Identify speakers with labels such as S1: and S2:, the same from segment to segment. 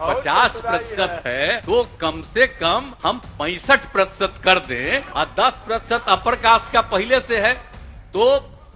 S1: 50% है तो कम से कम हम 65% कर दें और 10% अपर कास्ट का पहले से है तो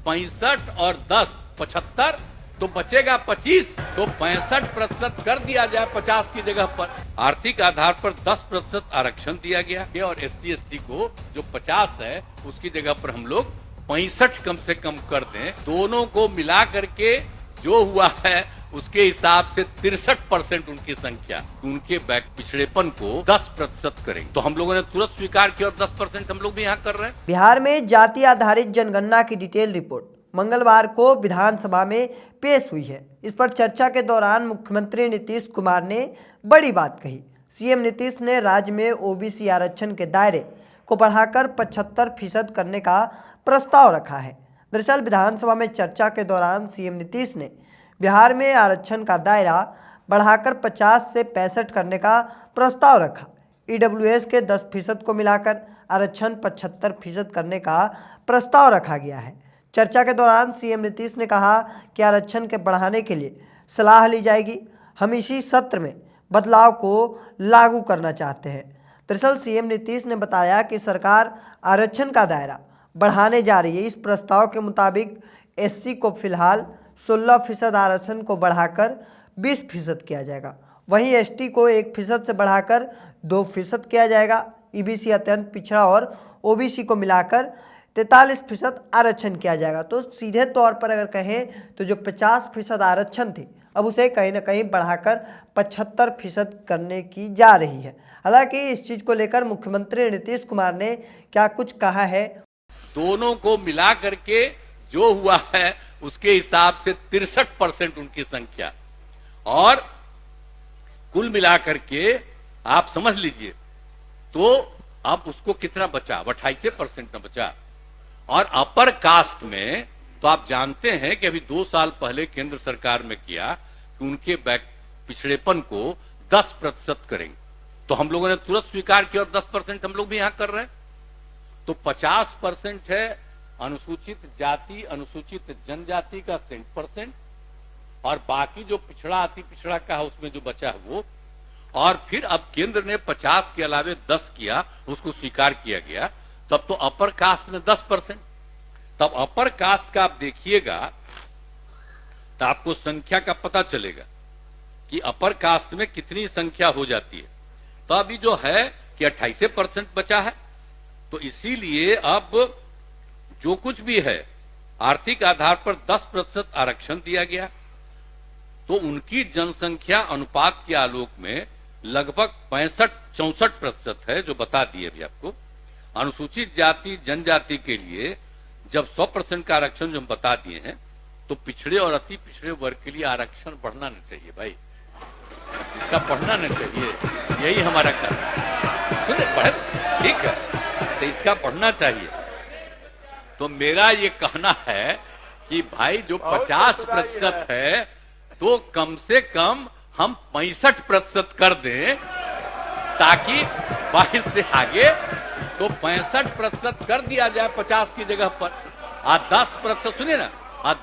S1: 65 और 10 75 तो बचेगा 25 तो 65% कर दिया जाए 50 की जगह पर। आर्थिक आधार पर 10% आरक्षण दिया गया और SC/ST को जो 50 है उसकी जगह पर हम लोग 65 कम से कम कर दें। दोनों को मिला करके जो हुआ है उसके हिसाब से 63% उनकी संख्या, उनके बैक पिछड़ेपन को 10% करेंगे। तो हम लोगों ने तुरंत स्वीकार किया और 10% हम लोग भी यहाँ कर रहे हैं।
S2: बिहार में जाति आधारित जनगणना की डिटेल रिपोर्ट मंगलवार को विधानसभा में पेश हुई है। इस पर चर्चा के दौरान मुख्यमंत्री नीतीश कुमार ने बड़ी बात कही। सीएम नीतीश ने राज्य में ओबीसी आरक्षण के दायरे को बढ़ाकर 75% करने का प्रस्ताव रखा है। दरअसल विधानसभा में चर्चा के दौरान सीएम नीतीश ने बिहार में आरक्षण का दायरा बढ़ाकर 50 से 65 करने का प्रस्ताव रखा। ईडब्ल्यूएस के 10% को मिलाकर आरक्षण 75% करने का प्रस्ताव रखा गया है। चर्चा के दौरान सीएम नीतीश ने कहा कि आरक्षण के बढ़ाने के लिए सलाह ली जाएगी। हम इसी सत्र में बदलाव को लागू करना चाहते हैं। दरअसल सीएम नीतीश ने बताया कि सरकार आरक्षण का दायरा बढ़ाने जा रही है। इस प्रस्ताव के मुताबिक SC को फिलहाल 16% आरक्षण को बढ़ाकर 20% किया जाएगा। वहीं ST को 1% से बढ़ाकर 2% किया जाएगा। EBC अत्यंत पिछड़ा और OBC को मिलाकर 43% आरक्षण किया जाएगा। तो सीधे तौर पर अगर कहें तो जो 50% आरक्षण थी अब उसे कहीं ना कहीं बढ़ाकर 75% करने की जा रही है। हालांकि इस चीज़ को लेकर मुख्यमंत्री नीतीश कुमार ने क्या कुछ कहा है।
S1: दोनों को मिला करके जो हुआ है उसके हिसाब से 63% उनकी संख्या और कुल मिलाकर के आप समझ लीजिए तो अब उसको कितना बचा, 28% न बचा। और अपर कास्ट में तो आप जानते हैं कि अभी 2 साल पहले केंद्र सरकार में किया कि उनके बैक पिछड़ेपन को 10% करेंगे। तो हम लोगों ने तुरंत स्वीकार किया और 10% हम लोग भी यहां कर रहे हैं। तो 50% है अनुसूचित जाति अनुसूचित जनजाति का 60% और बाकी जो पिछड़ा अति पिछड़ा का है उसमें जो बचा है वो। और फिर अब केंद्र ने 50 के अलावे 10 किया, उसको स्वीकार किया गया। तब तो अपर कास्ट में 10%। तब अपर कास्ट का आप देखिएगा तो आपको संख्या का पता चलेगा कि अपर कास्ट में कितनी संख्या हो जाती है। तो अभी जो है कि 28% बचा है। तो इसीलिए अब जो कुछ भी है आर्थिक आधार पर 10% आरक्षण दिया गया तो उनकी जनसंख्या अनुपात के आलोक में लगभग 65-64% है, जो बता दिए अभी आपको। अनुसूचित जाति जनजाति के लिए जब 100% का आरक्षण जो हम बता दिए हैं तो पिछड़े और अति पिछड़े वर्ग के लिए आरक्षण बढ़ना नहीं चाहिए भाई, इसका बढ़ना नहीं चाहिए, यही हमारा कहना। सुनिए, ठीक है, तो इसका बढ़ना चाहिए। तो मेरा ये कहना है कि भाई जो 50% है तो कम से कम हम 65% कर दें ताकि 22 से आगे तो 65% कर दिया जाए 50 की जगह पर। 10% सुनिए ना,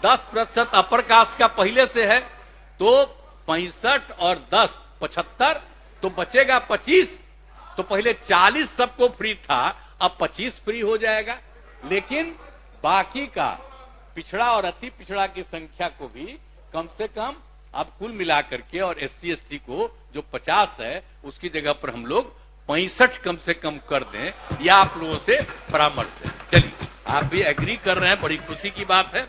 S1: 10% अपर कास्ट का पहले से है तो 65 और 10 75 तो बचेगा 25। तो पहले 40 सबको फ्री था, अब 25 फ्री हो जाएगा। लेकिन बाकी का पिछड़ा और अति पिछड़ा की संख्या को भी कम से कम अब कुल मिलाकर के और SC/ST को जो 50 है उसकी जगह पर हम लोग 65 कम से कम कर दें, या आप लोगों से परामर्श है। चलिए, आप भी एग्री कर रहे हैं, बड़ी खुशी की बात है।